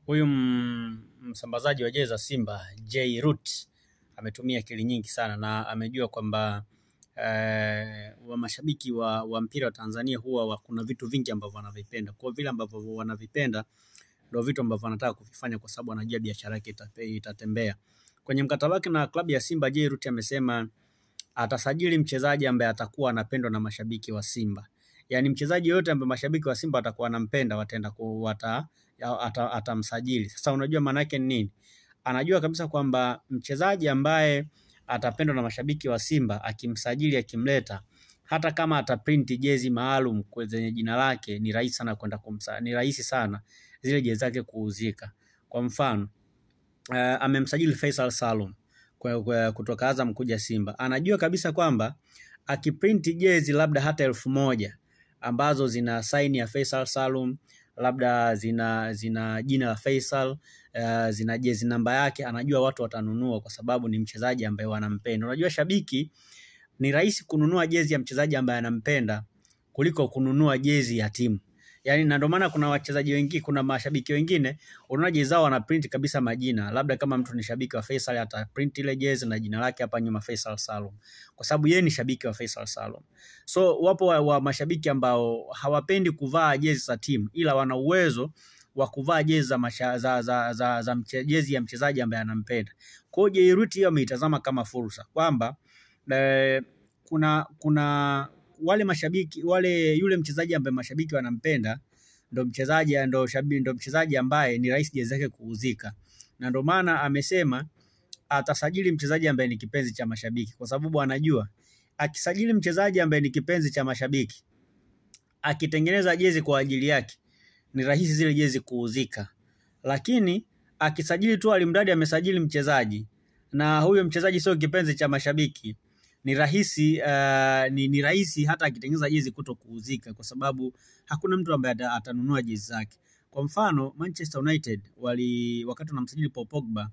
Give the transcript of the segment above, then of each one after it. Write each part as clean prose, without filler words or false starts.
Huyu msambazaji wa jezi za Simba Jayrut ametumia akili nyingi sana na amejua kwamba wa mashabiki wa mpira wa Tanzania huwa kuna vitu vingi ambavyo wanavipenda. Kwa vile ambavyo wanavipenda ndio vitu ambavyo wanataka kuvifanya, kwa sababu anajua biashara yake itatembea. Kwenye mkataba wake na klabu ya Simba, Jayrut amesema atasajili mchezaji ambaye atakuwa anapendwa na mashabiki wa Simba. Yaani mchezaji yote ambaye mashabiki wa Simba watakuwa wanampenda atamsajili. Sasa unajua maana yake ni nini? Anajua kabisa kwamba mchezaji ambaye atapendwa na mashabiki wa Simba akimsajili, akimleta, hata kama ataprint jezi maalum kwenye jina lake, ni rahisi sana ni rahisi sana zile jezi zake kuuzika. Kwa mfano, amemsajili Faisal Salum kutoka Azam kuja Simba. Anajua kabisa kwamba akiprint jezi labda hata 1000 ambazo zina sign ya Faisal Salum, labda zina jina la Faisal, zina jezi namba yake, anajua watu watanunua kwa sababu ni mchezaji ambaye wanampenda. Unajua shabiki ni rahisi kununua jezi ya mchezaji ambaye anampenda kuliko kununua jezi ya timu. Yaani ndio maana kuna wachezaji wengi, kuna mashabiki wengine unaona jezi zao wana print kabisa majina. Labda kama mtu ni shabiki wa Faisal ataprint ile jezi na jina lake hapa nyuma Faisal Salum, kwa sababu yeye ni shabiki wa Faisal Salum. So wapo wa mashabiki ambao hawapendi kuvaa jezi za timu, ila wana uwezo wa kuvaa jezi za jezi ya mchezaji ambaye anampenda. Kwa hiyo Jayrut hiyo ameitazama kama fursa kwamba kuna wale mashabiki yule mchezaji ambaye mashabiki wanampenda ndo mchezaji ambaye ni rahisi jezi yake kuuzika. Na ndio maana amesema atasajili mchezaji ambaye ni kipenzi cha mashabiki, kwa sababu anajua akisajili mchezaji ambaye ni kipenzi cha mashabiki, akitengeneza jezi kwa ajili yake, ni rahisi zile jezi kuuzika. Lakini akisajili tu alimradi amesajili mchezaji na huyo mchezaji sio kipenzi cha mashabiki, ni rahisi hata akitengeneza jezi kutokuuzika, kwa sababu hakuna mtu ambaye atanunua jezi zake. Kwa mfano Manchester United wakati wanamsajili Paul Pogba,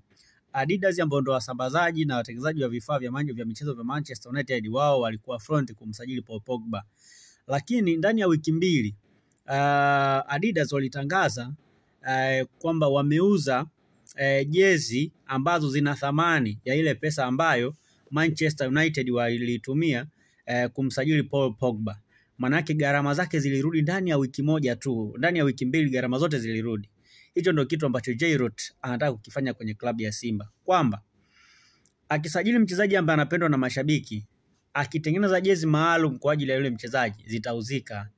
Adidas ambao ndio wasambazaji na watengenezaji wa vifaa vya michezo vya Manchester United, wao walikuwa front kumsajili Paul Pogba. Lakini ndani ya wiki mbili Adidas walitangaza kwamba wameuza jezi ambazo zina thamani ya ile pesa ambayo Manchester United walitumia kumsajili Paul Pogba. Manake gharama zake zilirudi ndani ya wiki moja tu, ndani ya wiki mbili gharama zote zilirudi. Hicho ndio kitu ambacho Jayrut anataka kukifanya kwenye klabu ya Simba, kwamba akisajili mchezaji ambaye anapendwa na mashabiki, akitengeneza jezi maalum kwa ajili ya yule mchezaji, zitauzika.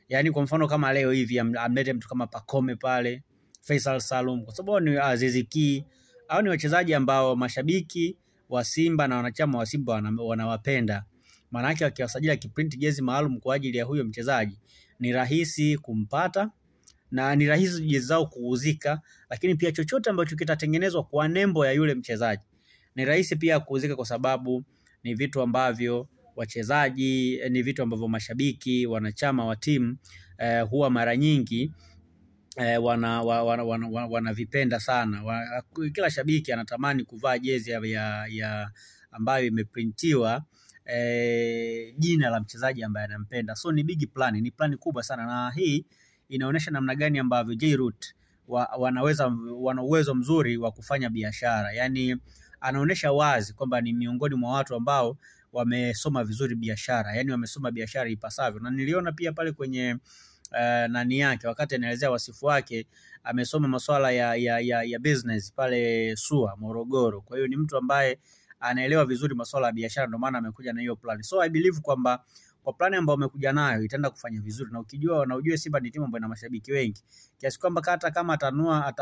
Yaani kwa mfano kama leo hivi amlete mtu kama Pacome pale, Faisal Salum, kwa sababu ni Aziz Ki, au ni wachezaji ambao mashabiki wa Simba na wanachama wa Simba wanawapenda. Maana yake akiwasajili, akiprint jezi maalum kwa ajili ya huyo mchezaji, ni rahisi kumpata na ni rahisi jezi zao kuuzika. Lakini pia chochote ambacho kitatengenezwa kwa nembo ya yule mchezaji ni rahisi pia kuuzika, kwa sababu ni vitu ambavyo wachezaji, ni vitu ambavyo mashabiki, wanachama wa timu huwa mara nyingi wanavipenda sana. Kila shabiki anatamani kuvaa jezi ya ambayo imeprintiwa jina la mchezaji ambaye anampenda. So ni big plan, ni plani kubwa sana, na hii inaonyesha namna gani ambavyo Jayrut wana uwezo mzuri wa kufanya biashara. Yaani anaonyesha wazi kwamba ni miongoni mwa watu ambao wamesoma vizuri biashara, yaani wamesoma biashara ipasavyo. Na niliona pia pale kwenye nani yake, wakati anaelezea wasifu wake, amesoma masuala ya business pale SUA Morogoro. Kwa hiyo ni mtu ambaye anaelewa vizuri masuala ya biashara, ndio maana amekuja na hiyo plan. So I believe kwamba kwa plan ambayo amekuja nayo itaenda kufanya vizuri. Na ujue Simba ni timu ambayo ina mashabiki wengi, kiasi kwamba hata kama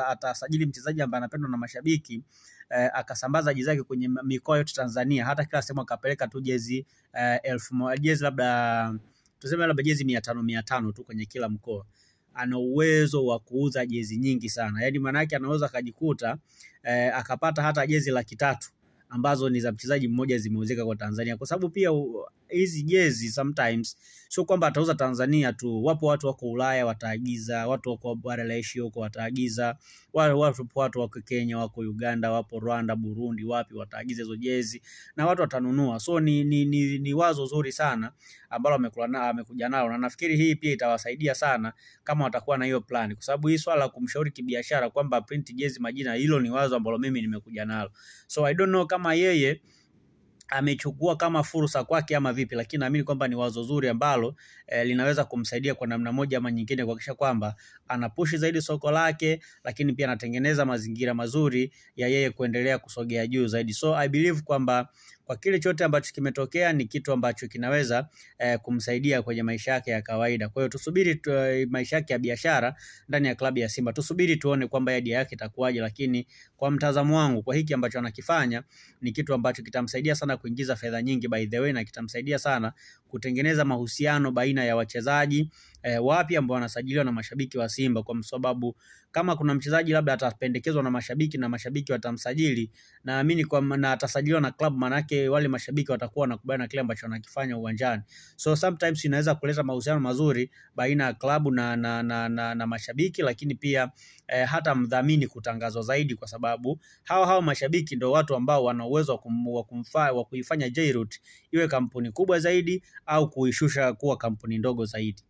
atasajili mchezaji ambaye anapendwa na mashabiki, akasambaza jezi zake kwenye mikoa yote Tanzania, hata kila sehemu akapeleka tu jezi 1000 jezi, labda tuseme labda jezi 500 tu kwenye kila mkoa, ana uwezo wa kuuza jezi nyingi sana. Yaani maana yake anaweza akajikuta akapata hata jezi 300,000 ambazo ni za mchezaji mmoja zimeuzika kwa Tanzania, kwa sababu pia hizi jezi sometimes sio kwamba atauza Tanzania tu, wapo watu wako Ulaya wataagiza, watu wako bara la Asia huko wataagiza, watu wako Kenya, wako Uganda, wapo Rwanda, Burundi, wapi wataagiza hizo jezi na watu watanunua. So ni wazo zuri sana ambalo amekuja nalo, na nafikiri hii pia itawasaidia sana kama watakuwa na hiyo plan, kwa sababu hii swala kumshauri kibiashara kwamba print jezi majina, hilo ni wazo ambalo mimi nimekuja nalo. So I don't know kama yeye amechukua kama fursa kwake ama vipi, lakini naamini kwamba ni wazo zuri ambalo linaweza kumsaidia kwa namna moja ama nyingine kuhakikisha kwamba anapushi zaidi soko lake, lakini pia anatengeneza mazingira mazuri ya yeye kuendelea kusogea juu zaidi. So I believe kwamba kwa kile chote ambacho kimetokea ni kitu ambacho kinaweza kumsaidia kwenye maisha yake ya kawaida. Kwa hiyo tusubiri maisha yake ya biashara ndani ya klabu ya Simba, tusubiri tuone kwamba idea yake itakuwaje, lakini kwa mtazamo wangu, kwa hiki ambacho anakifanya ni kitu ambacho kitamsaidia sana kuingiza fedha nyingi by the way, na kitamsaidia sana kutengeneza mahusiano baina ya wachezaji wapi ambao wanasajiliwa na mashabiki wa Simba, kwa sababu kama kuna mchezaji labda atapendekezwa na mashabiki na mashabiki watamsajili, naamini na atasajiliwa na club, manake wale mashabiki watakuwa wanakubaliana na kile ambacho anakifanya uwanjani. So sometimes inaweza kuleta mahusiano mazuri baina ya klabu na mashabiki, lakini pia hata mdhamini kutangazwa zaidi, kwa sababu hao mashabiki ndio watu ambao wana uwezo wa kuifanya Jayrut iwe kampuni kubwa zaidi au kuishusha kuwa kampuni ndogo zaidi.